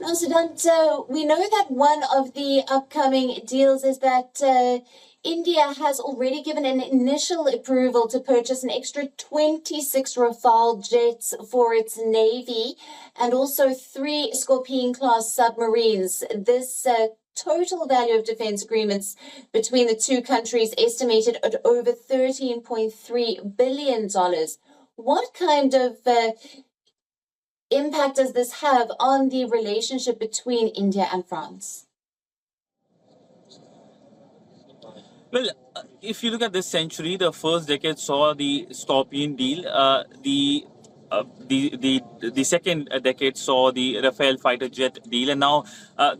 Now, Siddhant, we know that one of the upcoming deals is that India has already given an initial approval to purchase an extra 26 Rafale jets for its navy and also 3 Scorpion-class submarines. This total value of defense agreements between the two countries estimated at over $13.3 billion. What kind of impact does this have on the relationship between India and France? Well, if you look at this century, the first decade saw the Scorpion deal. The second decade saw the Rafale fighter jet deal, and now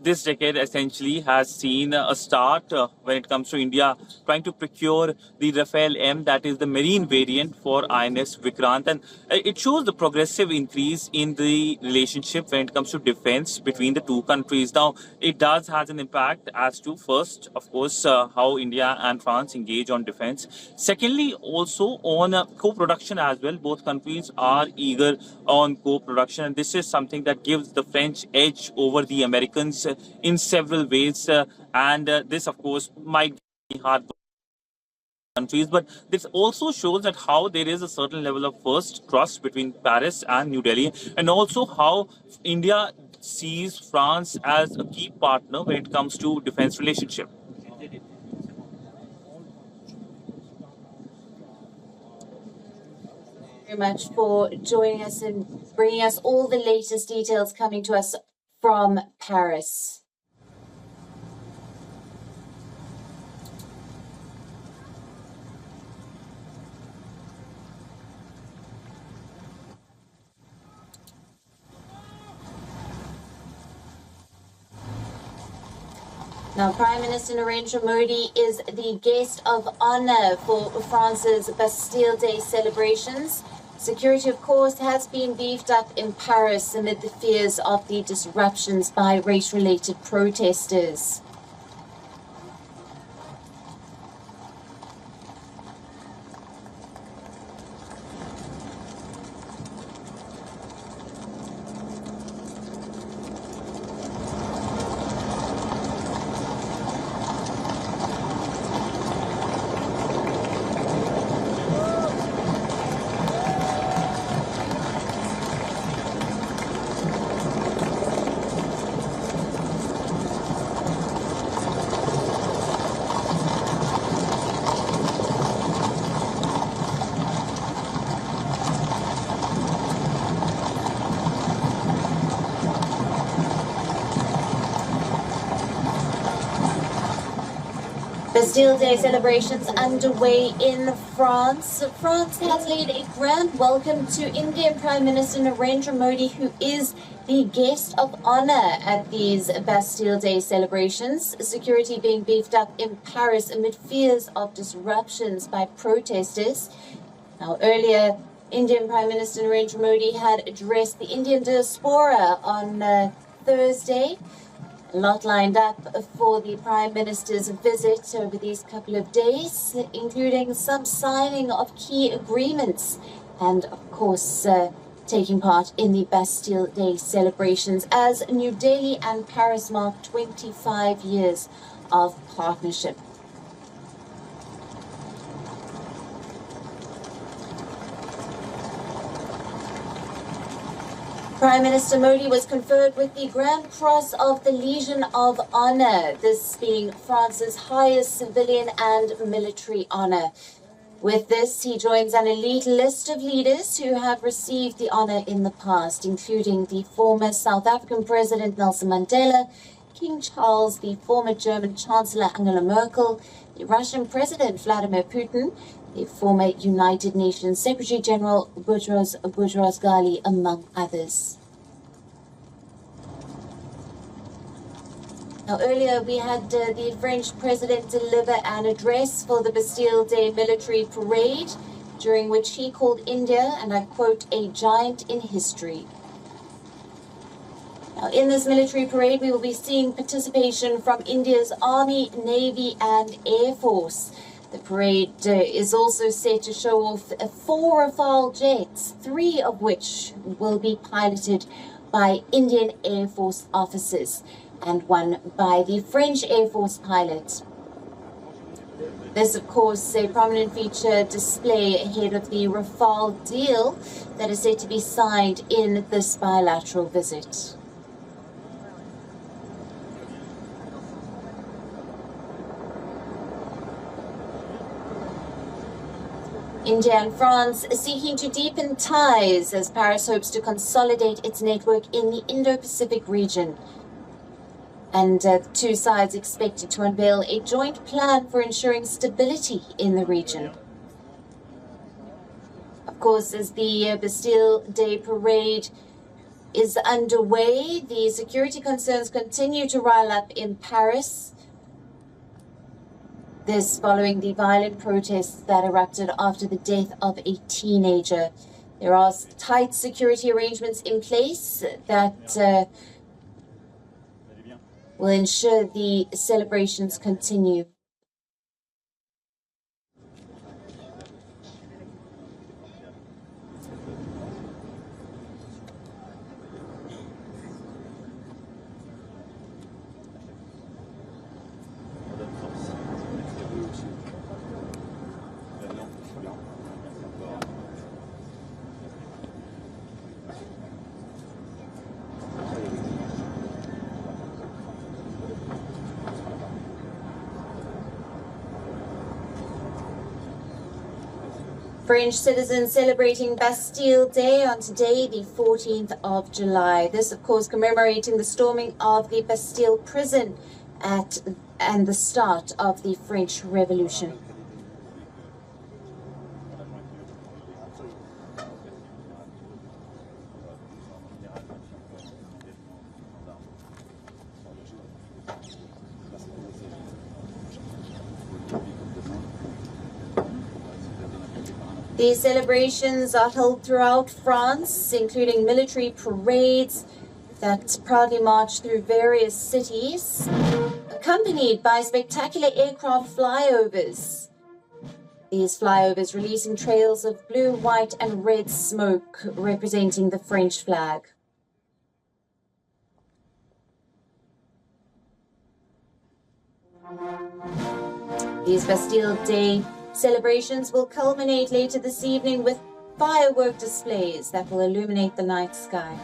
this decade essentially has seen a start when it comes to India trying to procure the Rafale M, that is the marine variant for INS Vikrant, and it shows the progressive increase in the relationship when it comes to defense between the two countries. Now, it does has an impact as to first, of course, how India and France engage on defense. Secondly, also on co-production as well. Both countries are eager on co-production, and this is something that gives the French edge over the Americans in several ways, and this of course might be hard for countries, but this also shows that how there is a certain level of first trust between Paris and New Delhi, and also how India sees France as a key partner when it comes to defense relationship. Very much for joining us and bringing us all the latest details coming to us from Paris. Now, Prime Minister Narendra Modi is the guest of honor for France's Bastille Day celebrations. Security, of course, has been beefed up in Paris amid the fears of the disruptions by race-related protesters. Bastille Day celebrations underway in France. France has laid a grand welcome to Indian Prime Minister Narendra Modi, who is the guest of honor at these Bastille Day celebrations. Security being beefed up in Paris amid fears of disruptions by protesters. Now, earlier, Indian Prime Minister Narendra Modi had addressed the Indian diaspora on Thursday. A lot lined up for the Prime Minister's visit over these couple of days, including some signing of key agreements and, of course, taking part in the Bastille Day celebrations as New Delhi and Paris mark 25 years of partnership. Prime Minister Modi was conferred with the Grand Cross of the Legion of Honor, this being France's highest civilian and military honor. With this, he joins an elite list of leaders who have received the honor in the past, including the former South African President Nelson Mandela, King Charles, the former German Chancellor Angela Merkel, the Russian President Vladimir Putin, the former United Nations Secretary General Boutros Ghali, among others. Now, earlier we had the French President deliver an address for the Bastille Day military parade, during which he called India, and I quote, a giant in history. Now, in this military parade, we will be seeing participation from India's Army, Navy, and Air Force. The parade is also set to show off 4 Rafale jets, 3 of which will be piloted by Indian Air Force officers and one by the French Air Force pilot. This, of course, a prominent feature display ahead of the Rafale deal that is set to be signed in this bilateral visit. India and France are seeking to deepen ties as Paris hopes to consolidate its network in the Indo-Pacific region. And the two sides expected to unveil a joint plan for ensuring stability in the region. Of course, as the Bastille Day parade is underway, the security concerns continue to rile up in Paris. This following the violent protests that erupted after the death of a teenager. There are tight security arrangements in place that will ensure the celebrations continue. French citizens celebrating Bastille Day on today, the 14th of July. This, of course, commemorating the storming of the Bastille prison and the start of the French Revolution. These celebrations are held throughout France, including military parades that proudly march through various cities, accompanied by spectacular aircraft flyovers. These flyovers releasing trails of blue, white, and red smoke representing the French flag. These Bastille Day celebrations will culminate later this evening with firework displays that will illuminate the night sky.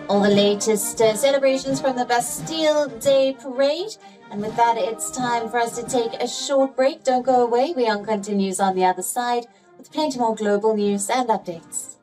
All the latest celebrations from the Bastille Day Parade. And with that, it's time for us to take a short break. Don't go away. WION continues on the other side with plenty more global news and updates.